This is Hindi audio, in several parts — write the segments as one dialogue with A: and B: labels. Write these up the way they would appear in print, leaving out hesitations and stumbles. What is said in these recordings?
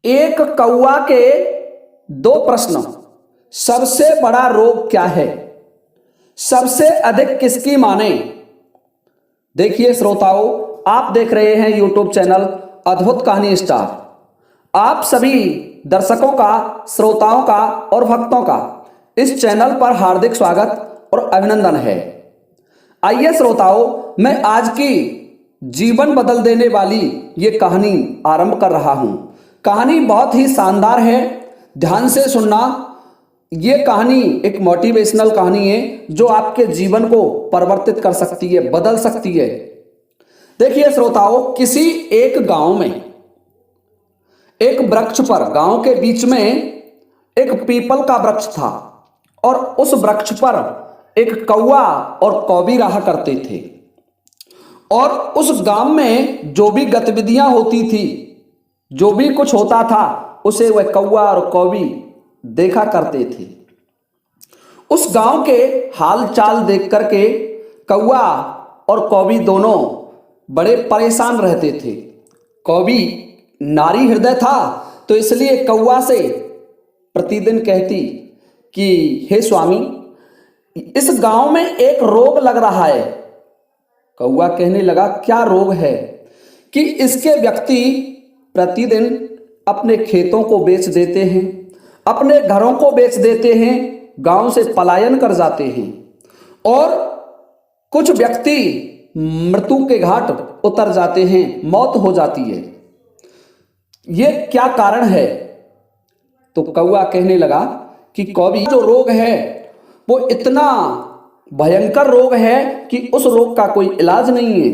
A: एक कौवा के दो प्रश्न। सबसे बड़ा रोग क्या है? सबसे अधिक किसकी माने? देखिए श्रोताओं, आप देख रहे हैं यूट्यूब चैनल अद्भुत कहानी स्टार। आप सभी दर्शकों का, श्रोताओं का और भक्तों का इस चैनल पर हार्दिक स्वागत और अभिनंदन है। आइए श्रोताओं, मैं आज की जीवन बदल देने वाली ये कहानी आरंभ कर रहा हूं। कहानी बहुत ही शानदार है, ध्यान से सुनना। ये कहानी एक मोटिवेशनल कहानी है जो आपके जीवन को परिवर्तित कर सकती है, बदल सकती है। देखिए श्रोताओं, किसी एक गांव में एक वृक्ष पर, गांव के बीच में एक पीपल का वृक्ष था और उस वृक्ष पर एक कौवा और कौवी रहा करते थे। और उस गांव में जो भी गतिविधियां होती थी, जो भी कुछ होता था, उसे वह कौवा और कौवी देखा करते थे। उस गांव के हाल चाल देख करके कौवा और कौवी दोनों बड़े परेशान रहते थे। कौवी नारी हृदय था, तो इसलिए कौवा से प्रतिदिन कहती कि हे स्वामी, इस गांव में एक रोग लग रहा है। कौवा कहने लगा, क्या रोग है? कि इसके व्यक्ति प्रतिदिन अपने खेतों को बेच देते हैं, अपने घरों को बेच देते हैं, गांव से पलायन कर जाते हैं और कुछ व्यक्ति मृत्यु के घाट उतर जाते हैं, मौत हो जाती है। ये क्या कारण है? तो कौवा कहने लगा कि कौवी, जो रोग है वो इतना भयंकर रोग है कि उस रोग का कोई इलाज नहीं है।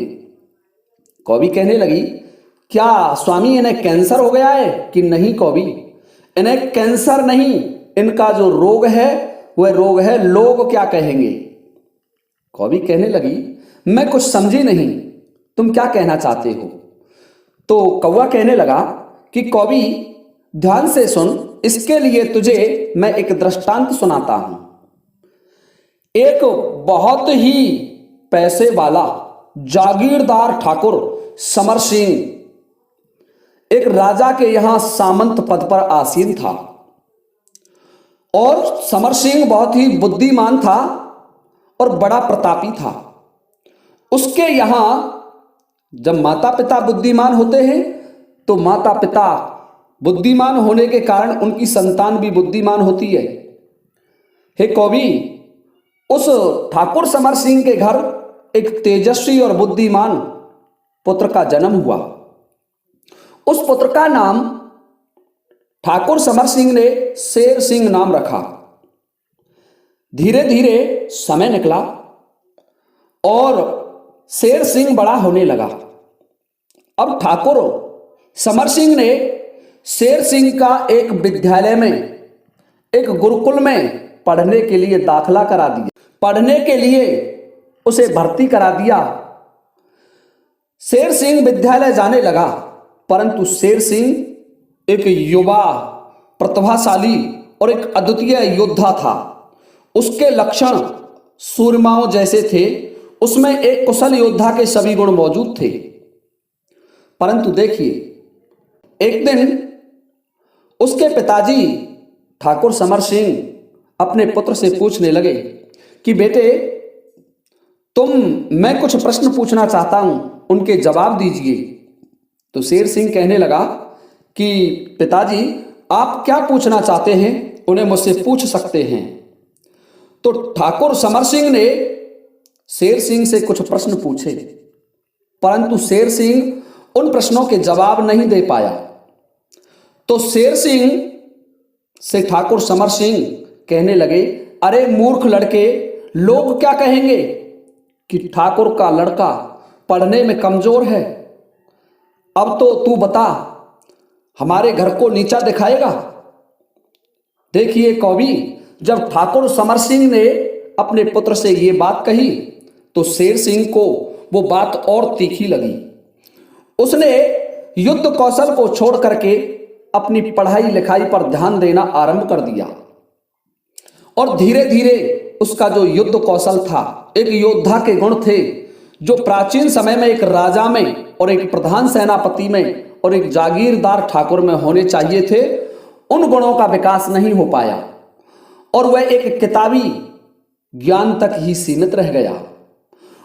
A: कौवी कहने लगी, क्या स्वामी इन्हें कैंसर हो गया है? कि नहीं कौवी, इन्हें कैंसर नहीं, इनका जो रोग है वह रोग है लोग क्या कहेंगे। कौवी कहने लगी, मैं कुछ समझी नहीं, तुम क्या कहना चाहते हो? तो कौवा कहने लगा कि कौवी, ध्यान से सुन, इसके लिए तुझे मैं एक दृष्टांत सुनाता हूं। एक बहुत ही पैसे वाला जागीरदार ठाकुर समर सिंह एक राजा के यहां सामंत पद पर आसीन था और समर सिंह बहुत ही बुद्धिमान था और बड़ा प्रतापी था। उसके यहां जब माता पिता बुद्धिमान होते हैं तो माता पिता बुद्धिमान होने के कारण उनकी संतान भी बुद्धिमान होती है। हे कौवी, उस ठाकुर समर सिंह के घर एक तेजस्वी और बुद्धिमान पुत्र का जन्म हुआ। उस पुत्र का नाम ठाकुर समर सिंह ने शेर सिंह नाम रखा। धीरे धीरे समय निकला और शेर सिंह बड़ा होने लगा। अब ठाकुर समर सिंह ने शेर सिंह का एक विद्यालय में, एक गुरुकुल में पढ़ने के लिए दाखिला करा दिया, पढ़ने के लिए उसे भर्ती करा दिया। शेर सिंह विद्यालय जाने लगा, परंतु शेर सिंह एक युवा, प्रतिभाशाली और एक अद्वितीय योद्धा था। उसके लक्षण सूर्यमाओं जैसे थे, उसमें एक कुशल योद्धा के सभी गुण मौजूद थे। परंतु देखिए, एक दिन उसके पिताजी ठाकुर समर सिंह अपने पुत्र से पूछने लगे कि बेटे, मैं कुछ प्रश्न पूछना चाहता हूं, उनके जवाब दीजिए। तो शेर सिंह कहने लगा कि पिताजी, आप क्या पूछना चाहते हैं, उन्हें मुझसे पूछ सकते हैं। तो ठाकुर समर सिंह ने शेर सिंह से कुछ प्रश्न पूछे, परंतु शेर सिंह उन प्रश्नों के जवाब नहीं दे पाया। तो शेर सिंह से ठाकुर समर सिंह कहने लगे, अरे मूर्ख लड़के, लोग क्या कहेंगे कि ठाकुर का लड़का पढ़ने में कमजोर है। अब तो तू बता, हमारे घर को नीचा दिखाएगा। देखिए कौवी, जब ठाकुर समर सिंह ने अपने पुत्र से ये बात कही तो शेर सिंह को वो बात और तीखी लगी। उसने युद्ध कौशल को छोड़ करके अपनी पढ़ाई लिखाई पर ध्यान देना आरंभ कर दिया और धीरे धीरे उसका जो युद्ध कौशल था, एक योद्धा के गुण थे, जो प्राचीन समय में एक राजा में और एक प्रधान सेनापति में और एक जागीरदार ठाकुर में होने चाहिए थे, उन गुणों का विकास नहीं हो पाया और वह एक किताबी ज्ञान तक ही सीमित रह गया।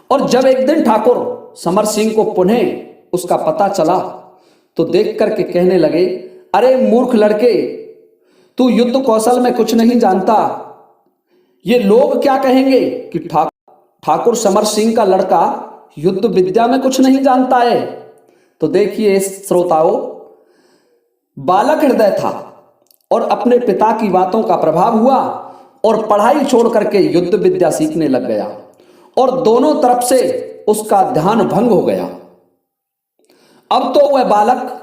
A: और जब एक दिन ठाकुर समर सिंह को पुनः उसका पता चला तो देख करके कहने लगे, अरे मूर्ख लड़के, तू युद्ध कौशल में कुछ नहीं जानता। ये लोग क्या कहेंगे कि ठाकुर समर सिंह का लड़का युद्ध विद्या में कुछ नहीं जानता है। तो देखिए श्रोताओं, बालक हृदय था और अपने पिता की बातों का प्रभाव हुआ और पढ़ाई छोड़ करके युद्ध विद्या सीखने लग गया और दोनों तरफ से उसका ध्यान भंग हो गया। अब तो वह बालक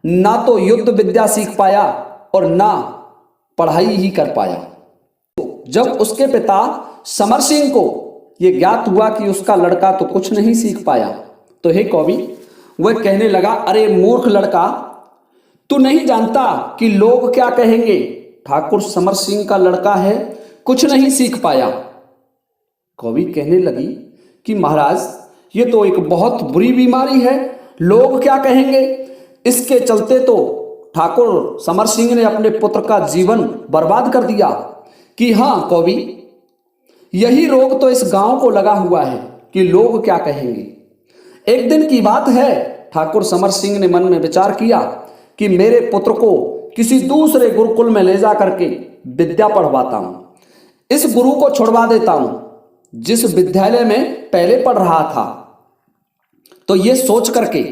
A: ना तो युद्ध विद्या सीख पाया और ना पढ़ाई ही कर पाया। जब उसके पिता समर सिंह को यह ज्ञात हुआ कि उसका लड़का तो कुछ नहीं सीख पाया, तो हे कवि, वह कहने लगा, अरे मूर्ख लड़का, तू नहीं जानता कि लोग क्या कहेंगे। ठाकुर समर सिंह का लड़का है, कुछ नहीं सीख पाया। कवि कहने लगी कि महाराज, ये तो एक बहुत बुरी बीमारी है, लोग क्या कहेंगे। इसके चलते तो ठाकुर समर सिंह ने अपने पुत्र का जीवन बर्बाद कर दिया। कि हाँ कवि, यही रोग तो इस गांव को लगा हुआ है कि लोग क्या कहेंगे। एक दिन की बात है, ठाकुर समर सिंह ने मन में विचार किया कि मेरे पुत्र को किसी दूसरे गुरुकुल में ले जा करके विद्या पढ़वाता हूं, इस गुरु को छुड़वा देता हूं जिस विद्यालय में पहले पढ़ रहा था। तो ये सोच करके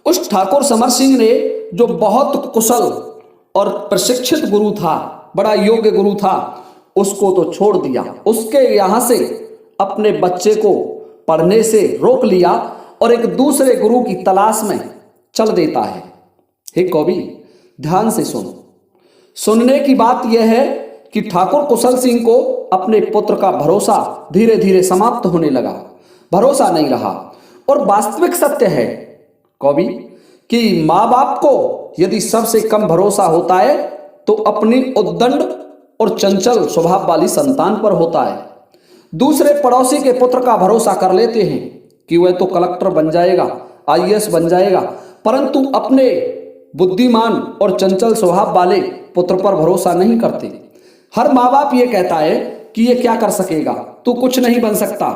A: उस ठाकुर समर सिंह ने, जो बहुत कुशल और प्रशिक्षित गुरु था, बड़ा योग्य गुरु था, उसको तो छोड़ दिया। उसके यहां से अपने बच्चे को पढ़ने से रोक लिया और एक दूसरे गुरु की तलाश में चल देता है। हे कवि, ध्यान से सुनो। सुनने की बात यह है कि ठाकुर कुशल सिंह को अपने पुत्र का भरोसा धीरे धीरे समाप्त होने लगा, भरोसा नहीं रहा। और वास्तविक सत्य है कवि कि माँ बाप को यदि सबसे कम भरोसा होता है तो अपनी उद्दंड और चंचल स्वभाव वाली संतान पर होता है। दूसरे पड़ोसी के पुत्र का भरोसा कर लेते हैं कि वह तो कलेक्टर बन जाएगा, आईएएस बन जाएगा, परंतु अपने बुद्धिमान और चंचल स्वभाव वाले पुत्र पर भरोसा नहीं करते। हर माँ बाप ये कहता है कि ये क्या कर सकेगा, तू कुछ नहीं बन सकता,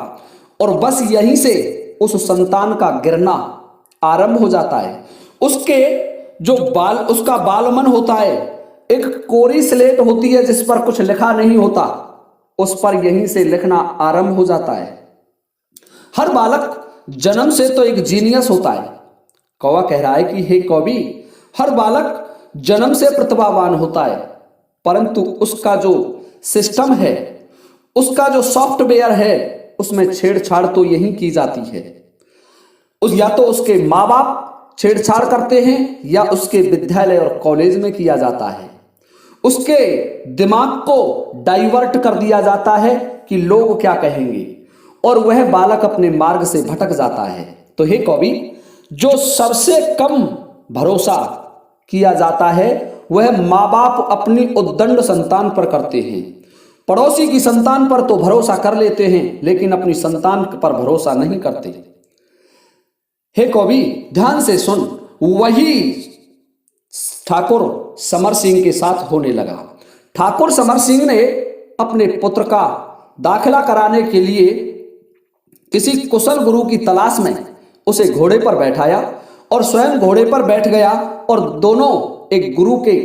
A: और बस यहीं से उस संतान का गिरना आरंभ हो जाता है। उसका बालमन होता है, एक कोरी स्लेट होती है जिस पर कुछ लिखा नहीं होता, उस पर यहीं से लिखना आरंभ हो जाता है। हर बालक जन्म से तो एक जीनियस होता है। कौवा कह रहा है कि हे कवि, हर बालक जन्म से प्रतिभावान होता है, परंतु उसका जो सिस्टम है, उसका जो सॉफ्टवेयर है, उसमें छेड़छाड़ तो यही की जाती है। या तो उसके माँ बाप छेड़छाड़ करते हैं या उसके विद्यालय और कॉलेज में किया जाता है। उसके दिमाग को डाइवर्ट कर दिया जाता है कि लोग क्या कहेंगे, और वह बालक अपने मार्ग से भटक जाता है। तो हे कवि, जो सबसे कम भरोसा किया जाता है वह माँ बाप अपनी उद्दंड संतान पर करते हैं। पड़ोसी की संतान पर तो भरोसा कर लेते हैं, लेकिन अपनी संतान पर भरोसा नहीं करते। हे कवि, ध्यान से सुन। वही ठाकुर समर सिंह के साथ होने लगा। ठाकुर समर सिंह ने अपने पुत्र का दाखिला कराने के लिए किसी कुशल गुरु की तलाश में उसे घोड़े पर बैठाया और स्वयं घोड़े पर बैठ गया, और दोनों एक गुरु के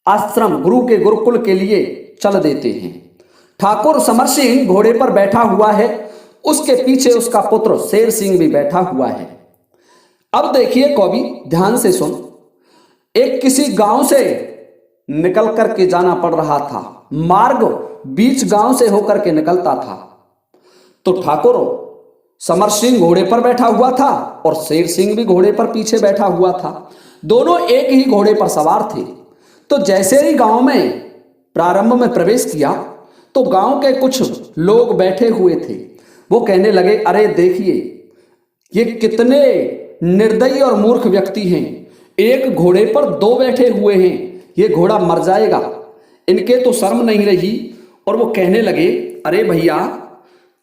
A: आश्रम, गुरु के गुरुकुल के लिए चल देते हैं। ठाकुर समर सिंह घोड़े पर बैठा हुआ है, उसके पीछे उसका पुत्र शेर सिंह भी बैठा हुआ है। अब देखिए कवि, ध्यान से सुन। एक किसी गांव से निकल करके जाना पड़ रहा था, मार्ग बीच गांव से होकर के निकलता था। तो ठाकुर समर सिंह घोड़े पर बैठा हुआ था और शेर सिंह भी घोड़े पर पीछे बैठा हुआ था। दोनों एक ही घोड़े पर सवार थे। तो जैसे ही गांव में प्रारंभ में प्रवेश किया तो गांव के कुछ लोग बैठे हुए थे। वो कहने लगे, अरे देखिए ये कितने निर्दयी और मूर्ख व्यक्ति हैं, एक घोड़े पर दो बैठे हुए हैं, ये घोड़ा मर जाएगा, इनके तो शर्म नहीं रही। और वो कहने लगे, अरे भैया,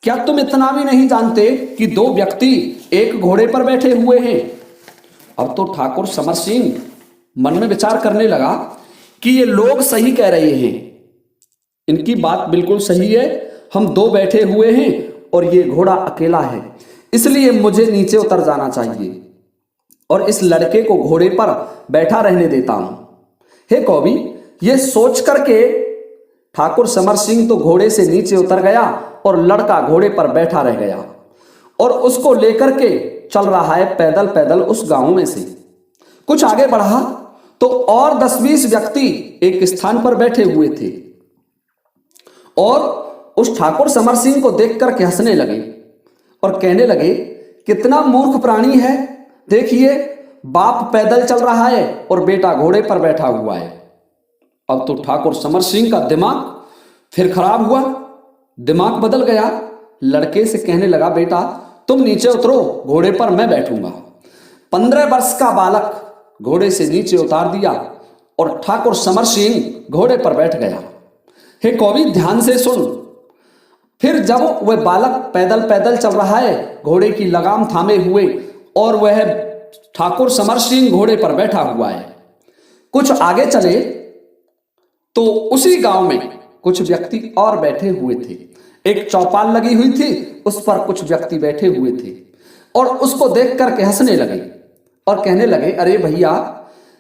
A: क्या तुम इतना भी नहीं जानते कि दो व्यक्ति एक घोड़े पर बैठे हुए हैं? अब तो ठाकुर समर सिंह मन में विचार करने लगा कि ये लोग सही कह रहे हैं, इनकी बात बिल्कुल सही है। हम दो बैठे हुए हैं और ये घोड़ा अकेला है, इसलिए मुझे नीचे उतर जाना चाहिए और इस लड़के को घोड़े पर बैठा रहने देता हूं। हे कौवी, ये सोच करके ठाकुर समर सिंह तो घोड़े से नीचे उतर गया और लड़का घोड़े पर बैठा रह गया और उसको लेकर के चल रहा है पैदल पैदल उस गांव में से। कुछ आगे बढ़ा तो और 10-20 व्यक्ति एक स्थान पर बैठे हुए थे और उस ठाकुर समर सिंह को देख करके हंसने लगे और कहने लगे, कितना मूर्ख प्राणी है, देखिए बाप पैदल चल रहा है और बेटा घोड़े पर बैठा हुआ है। अब तो ठाकुर समर सिंह का दिमाग फिर खराब हुआ, दिमाग बदल गया। लड़के से कहने लगा, बेटा तुम नीचे उतरो, घोड़े पर मैं बैठूंगा। 15 वर्ष का बालक घोड़े से नीचे उतार दिया और ठाकुर समर सिंह घोड़े पर बैठ गया। हे कौवी, ध्यान से सुन। फिर जब वह बालक पैदल पैदल चल रहा है घोड़े की लगाम थामे हुए और वह ठाकुर समर सिंह घोड़े पर बैठा हुआ है, कुछ आगे चले तो उसी गांव में कुछ व्यक्ति और बैठे हुए थे। एक चौपाल लगी हुई थी, उस पर कुछ व्यक्ति बैठे हुए थे और उसको देख करके हंसने लगे और कहने लगे, अरे भैया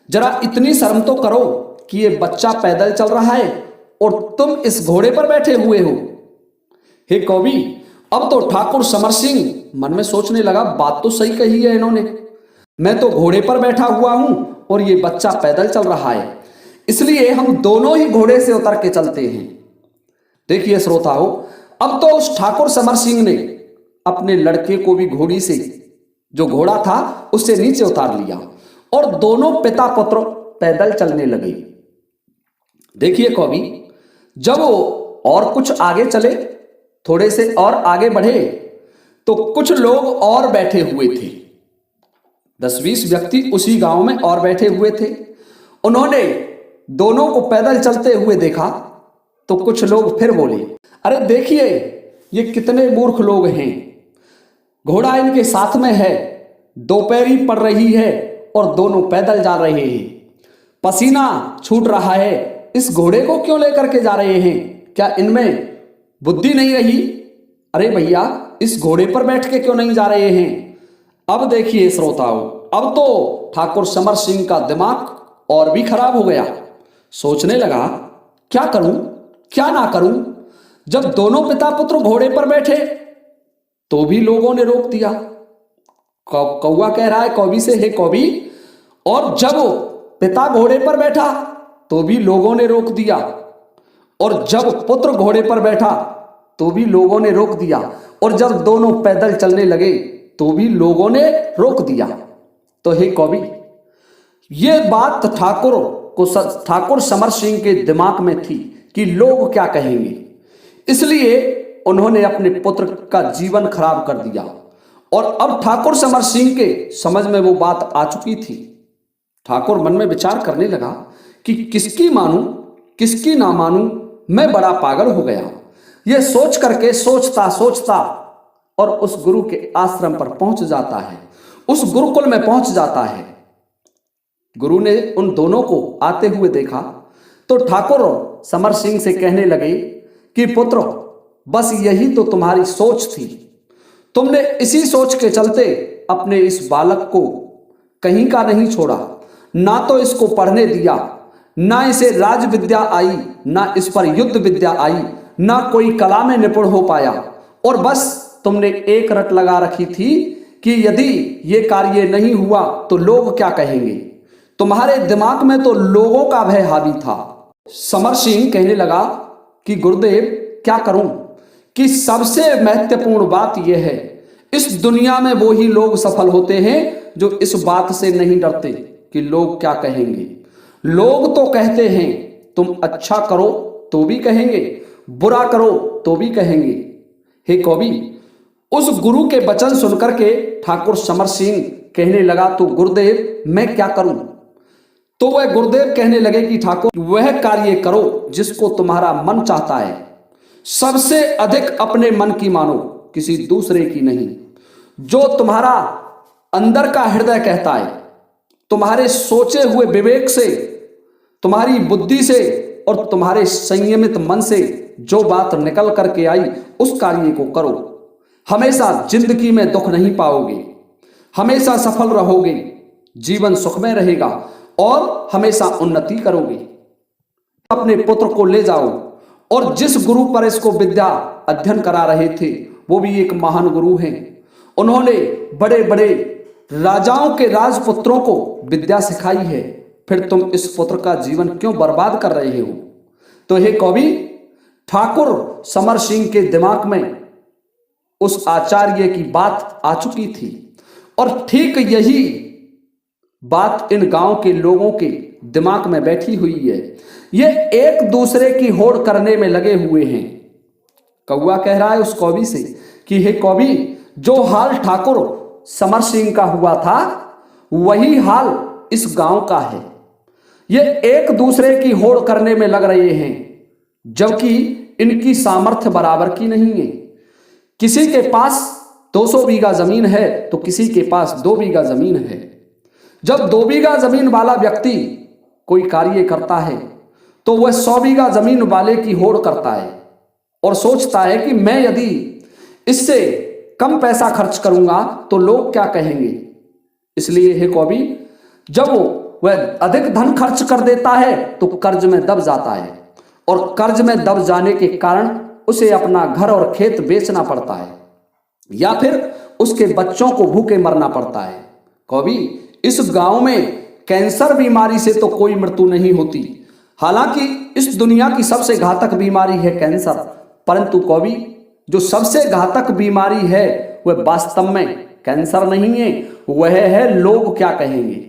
A: जरा इतनी शर्म तो करो कि ये बच्चा पैदल चल रहा है और तुम इस घोड़े पर बैठे हुए हो। हे कौवी, अब तो ठाकुर समर सिंह मन में सोचने लगा, बात तो सही कही है इन्होंने, मैं तो घोड़े पर बैठा हुआ हूं और ये बच्चा पैदल चल रहा है, इसलिए हम दोनों ही घोड़े से उतर के चलते हैं। देखिए श्रोताओ, अब तो उस ठाकुर समर सिंह ने अपने लड़के को भी घोड़ी से, जो घोड़ा था उससे नीचे उतार लिया और दोनों पिता पुत्र पैदल चलने लगे। देखिए कवि, जब वो और कुछ आगे चले, थोड़े से और आगे बढ़े तो कुछ लोग और बैठे हुए थे। 10-20 व्यक्ति उसी गांव में और बैठे हुए थे। उन्होंने दोनों को पैदल चलते हुए देखा तो कुछ लोग फिर बोले, अरे देखिए ये कितने मूर्ख लोग हैं, घोड़ा इनके साथ में है, दोपहरी पड़ रही है और दोनों पैदल जा रहे हैं, पसीना छूट रहा है, इस घोड़े को क्यों लेकर के जा रहे हैं? क्या इनमें बुद्धि नहीं रही? अरे भैया इस घोड़े पर बैठ के क्यों नहीं जा रहे हैं? अब देखिए श्रोताओ, अब तो ठाकुर समर सिंह का दिमाग और भी खराब हो गया। सोचने लगा, क्या करूं क्या ना करूं। जब दोनों पिता पुत्र घोड़े पर बैठे तो भी लोगों ने रोक दिया। कौवा कह रहा है कौवी से, हे कौवी, और जब पिता घोड़े पर बैठा तो भी लोगों ने रोक दिया और जब पुत्र घोड़े पर बैठा तो भी लोगों ने रोक दिया और जब दोनों पैदल चलने लगे तो भी लोगों ने रोक दिया। तो हे कवि, ये बात ठाकुर समर सिंह के दिमाग में थी कि लोग क्या कहेंगे, इसलिए उन्होंने अपने पुत्र का जीवन खराब कर दिया। और अब ठाकुर समर सिंह के समझ में वो बात आ चुकी थी। ठाकुर मन में विचार करने लगा कि किसकी मानूं किसकी ना मानूं, मैं बड़ा पागल हो गया। ये सोच करके सोचता सोचता और उस गुरु के आश्रम पर पहुंच जाता है, उस गुरुकुल में पहुंच जाता है। गुरु ने उन दोनों को आते हुए देखा तो ठाकुर समर सिंह से कहने लगे कि पुत्र, बस यही तो तुम्हारी सोच थी, तुमने इसी सोच के चलते अपने इस बालक को कहीं का नहीं छोड़ा, ना तो इसको पढ़ने दिया, ना इसे राज विद्या आई, ना इस पर युद्ध विद्या आई, ना कोई कला में निपुण हो पाया। और बस तुमने एक रट लगा रखी थी कि यदि ये कार्य नहीं हुआ तो लोग क्या कहेंगे। तुम्हारे दिमाग में तो लोगों का भय हावी था। समर सिंह कहने लगा कि गुरुदेव क्या करूं कि सबसे महत्वपूर्ण बात यह है, इस दुनिया में वो ही लोग सफल होते हैं जो इस बात से नहीं डरते कि लोग क्या कहेंगे। लोग तो कहते हैं तुम अच्छा करो तो भी कहेंगे, बुरा करो तो भी कहेंगे। हे कवि, उस गुरु के वचन सुनकर के ठाकुर समर सिंह कहने लगा, तो गुरुदेव मैं क्या करूं? तो वह गुरुदेव कहने लगे कि ठाकुर, वह कार्य करो जिसको तुम्हारा मन चाहता है, सबसे अधिक अपने मन की मानो। किसी दूसरे की नहीं। जो तुम्हारा अंदर का हृदय कहता है, तुम्हारे सोचे हुए विवेक से, तुम्हारी बुद्धि से और तुम्हारे संयमित मन से जो बात निकल करके आई उस कार्य को करो। हमेशा जिंदगी में दुख नहीं पाओगे, हमेशा सफल रहोगे, जीवन सुखमय रहेगा और हमेशा उन्नति करोगे। अपने पुत्र को ले जाओ। और जिस गुरु पर इसको विद्या अध्ययन करा रहे थे वो भी एक महान गुरु हैं। उन्होंने बड़े बड़े राजाओं के राजपुत्रों को विद्या सिखाई है, फिर तुम इस पुत्र का जीवन क्यों बर्बाद कर रहे हो? तो हे कवि, ठाकुर समर सिंह के दिमाग में उस आचार्य की बात आ चुकी थी और ठीक यही बात इन गांव के लोगों के दिमाग में बैठी हुई है। ये एक दूसरे की होड़ करने में लगे हुए हैं। कौवा कह रहा है उस कवि से कि हे कवि, जो हाल ठाकुर समर सिंह का हुआ था वही हाल इस गांव का है। ये एक दूसरे की होड़ करने में लग रहे हैं जबकि इनकी सामर्थ्य बराबर की नहीं है। किसी के पास 200 बीघा जमीन है तो किसी के पास 2 बीघा जमीन है। जब 2 बीघा जमीन वाला व्यक्ति कोई कार्य करता है तो वह 100 बीघा जमीन वाले की होड़ करता है और सोचता है कि मैं यदि इससे कम पैसा खर्च करूंगा तो लोग क्या कहेंगे। इसलिए हे कवि, जब वह अधिक धन खर्च कर देता है तो कर्ज में दब जाता है और कर्ज में दब जाने के कारण उसे अपना घर और खेत बेचना पड़ता है या फिर उसके बच्चों को भूखे मरना पड़ता है। कवि, इस गांव में कैंसर बीमारी से तो कोई मृत्यु नहीं होती, हालांकि इस दुनिया की सबसे घातक बीमारी है कैंसर, परंतु कवि, जो सबसे घातक बीमारी है वह वास्तव में कैंसर नहीं है, वह है लोग क्या कहेंगे।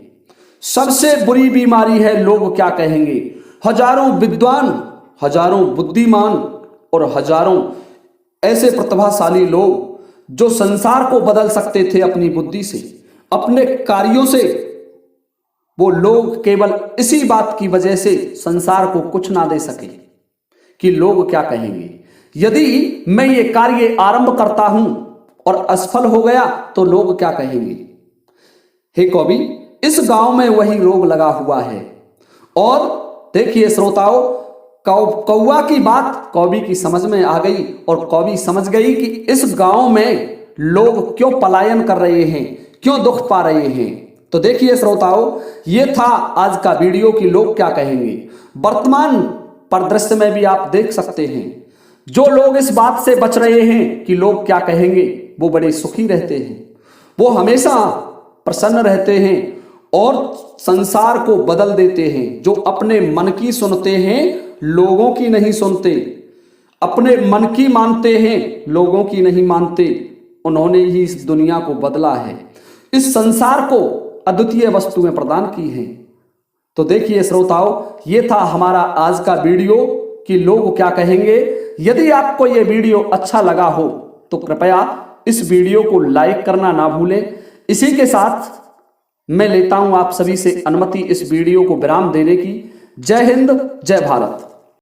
A: सबसे बुरी बीमारी है लोग क्या कहेंगे। हजारों विद्वान, हजारों बुद्धिमान और हजारों ऐसे प्रतिभाशाली लोग जो संसार को बदल सकते थे अपनी बुद्धि से, अपने कार्यों से, वो लोग केवल इसी बात की वजह से संसार को कुछ ना दे सके कि लोग क्या कहेंगे। यदि मैं ये कार्य आरंभ करता हूं और असफल हो गया तो लोग क्या कहेंगे। हे कवि, इस गांव में वही रोग लगा हुआ है। और देखिए श्रोताओं, कौवा की बात कवि की समझ में आ गई और कवि समझ गई कि इस गांव में लोग क्यों पलायन कर रहे हैं, क्यों दुख पा रहे हैं। तो देखिए श्रोताओं, ये था आज का वीडियो कि लोग क्या कहेंगे। वर्तमान परिदृश्य में भी आप देख सकते हैं जो लोग इस बात से बच रहे हैं कि लोग क्या कहेंगे वो बड़े सुखी रहते हैं, वो हमेशा प्रसन्न रहते हैं और संसार को बदल देते हैं। जो अपने मन की सुनते हैं लोगों की नहीं सुनते, अपने मन की मानते हैं लोगों की नहीं मानते, उन्होंने ही इस दुनिया को बदला है, इस संसार को अद्वितीय वस्तुएं प्रदान की हैं। तो देखिए श्रोताओं, ये था हमारा आज का वीडियो कि लोग क्या कहेंगे। यदि आपको ये वीडियो अच्छा लगा हो तो कृपया इस वीडियो को लाइक करना ना भूलें। इसी के साथ मैं लेता हूं आप सभी से अनुमति इस वीडियो को विराम देने की। जय हिंद, जय भारत।